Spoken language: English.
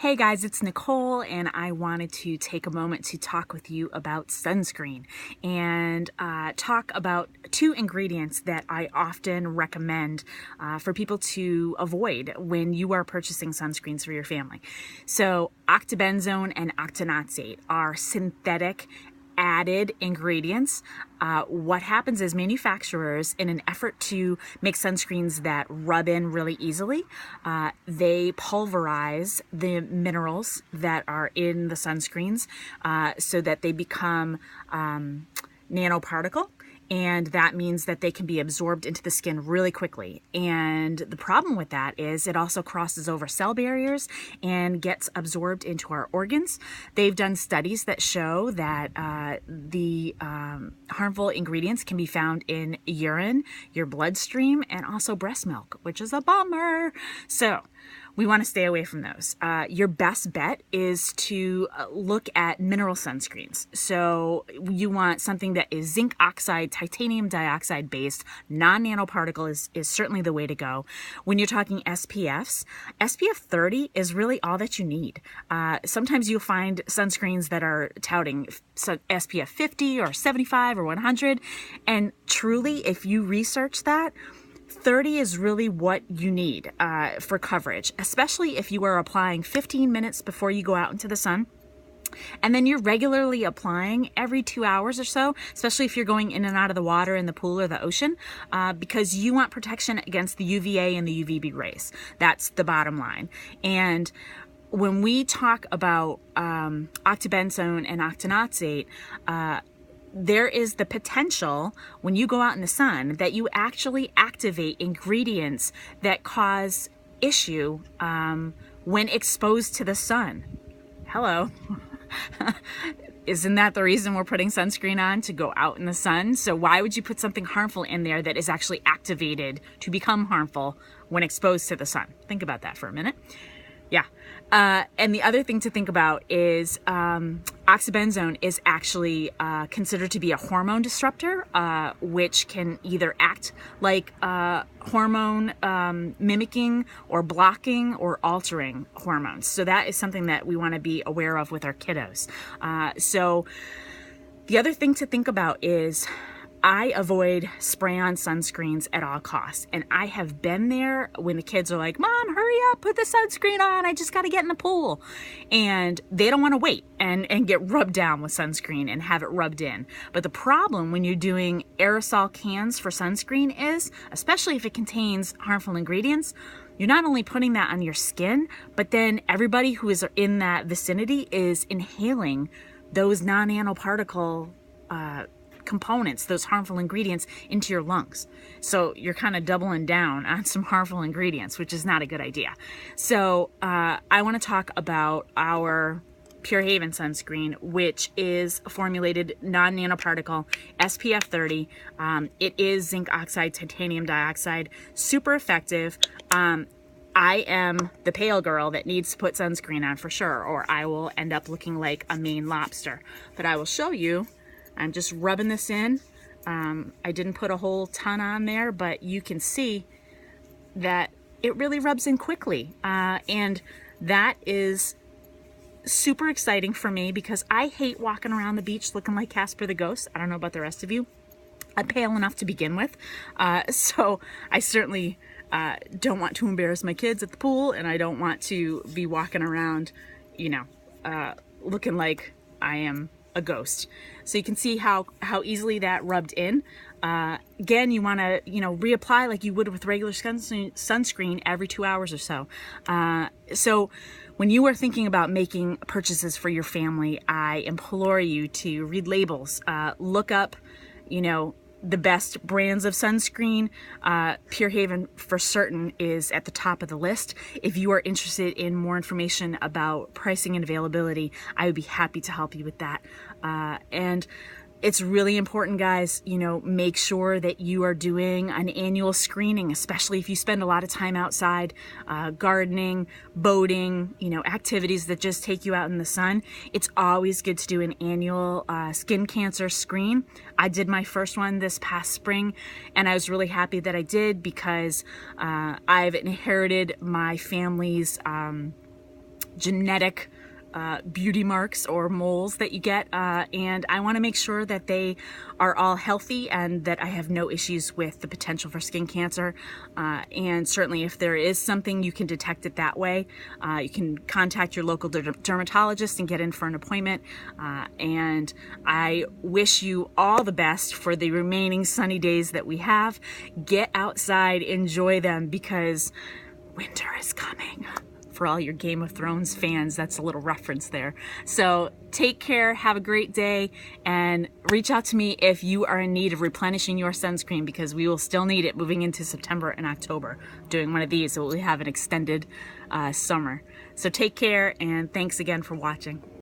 Hey guys, it's Nicole, and I wanted to take a moment to talk with you about sunscreen and talk about two ingredients that I often recommend for people to avoid when you are purchasing sunscreens for your family. So, octobenzone and octinoxate are synthetic added ingredients. What happens is manufacturers, in an effort to make sunscreens that rub in really easily, they pulverize the minerals that are in the sunscreens so that they become nanoparticle. And that means that they can be absorbed into the skin really quickly. And the problem with that is it also crosses over cell barriers and gets absorbed into our organs. They've done studies that show that the harmful ingredients can be found in urine, your bloodstream, and also breast milk, which is a bummer. So we want to stay away from those. Your best bet is to look at mineral sunscreens. So you want something that is zinc oxide, titanium dioxide based. Non-nanoparticle is certainly the way to go. When you're talking SPFs, SPF 30 is really all that you need. Sometimes you'll find sunscreens that are touting SPF 50 or 75 or 100. And truly, if you research that, 30 is really what you need for coverage, especially if you are applying 15 minutes before you go out into the sun. And then you're regularly applying every 2 hours or so, especially if you're going in and out of the water in the pool or the ocean, because you want protection against the UVA and the UVB rays. That's the bottom line. And when we talk about octobenzone and octinoxate, there is the potential when you go out in the sun that you actually activate ingredients that cause issue when exposed to the sun. Hello. Isn't that the reason we're putting sunscreen on, to go out in the sun? So why would you put something harmful in there that is actually activated to become harmful when exposed to the sun? Think about that for a minute. Yeah. And the other thing to think about is oxybenzone is actually considered to be a hormone disruptor, which can either act like hormone mimicking or blocking or altering hormones. So that is something that we want to be aware of with our kiddos. So the other thing to think about is I avoid spray-on sunscreens at all costs. And I have been there when the kids are like, "Mom, hurry up, put the sunscreen on. I just got to get in the pool." And they don't want to wait and get rubbed down with sunscreen and have it rubbed in. But the problem when you're doing aerosol cans for sunscreen is, especially if it contains harmful ingredients, you're not only putting that on your skin, but then everybody who is in that vicinity is inhaling those non-nanoparticle components, those harmful ingredients, into your lungs. So you're kind of doubling down on some harmful ingredients, which is not a good idea. So I want to talk about our Pure Haven sunscreen, which is formulated non-nanoparticle, SPF 30. It is zinc oxide, titanium dioxide, super effective. I am the pale girl that needs to put sunscreen on for sure, or I will end up looking like a Maine lobster. But I will show you. I'm just rubbing this in. I didn't put a whole ton on there, but you can see that it really rubs in quickly. And that is super exciting for me because I hate walking around the beach looking like Casper the Ghost. I don't know about the rest of you. I'm pale enough to begin with. So I certainly don't want to embarrass my kids at the pool, and I don't want to be walking around, looking like I am a ghost. So you can see how easily that rubbed in. Again, you want to reapply like you would with regular sunscreen every 2 hours or so. So when you are thinking about making purchases for your family, I implore you to read labels, look up the best brands of sunscreen. Pure Haven for certain is at the top of the list. If you are interested in more information about pricing and availability, I would be happy to help you with that. And it's really important, guys, make sure that you are doing an annual screening, especially if you spend a lot of time outside, gardening, boating, activities that just take you out in the sun. It's always good to do an annual skin cancer screen. I did my first one this past spring, and I was really happy that I did because I've inherited my family's genetic beauty marks or moles that you get, and I want to make sure that they are all healthy and that I have no issues with the potential for skin cancer. And certainly if there is something, you can detect it that way. You can contact your local dermatologist and get in for an appointment. And I wish you all the best for the remaining sunny days that we have. Get outside, enjoy them, because winter is coming. For all your Game of Thrones fans, that's a little reference there. So take care, have a great day, and reach out to me if you are in need of replenishing your sunscreen, because we will still need it moving into September and October. Doing one of these, so we have an extended summer. So take care, and thanks again for watching.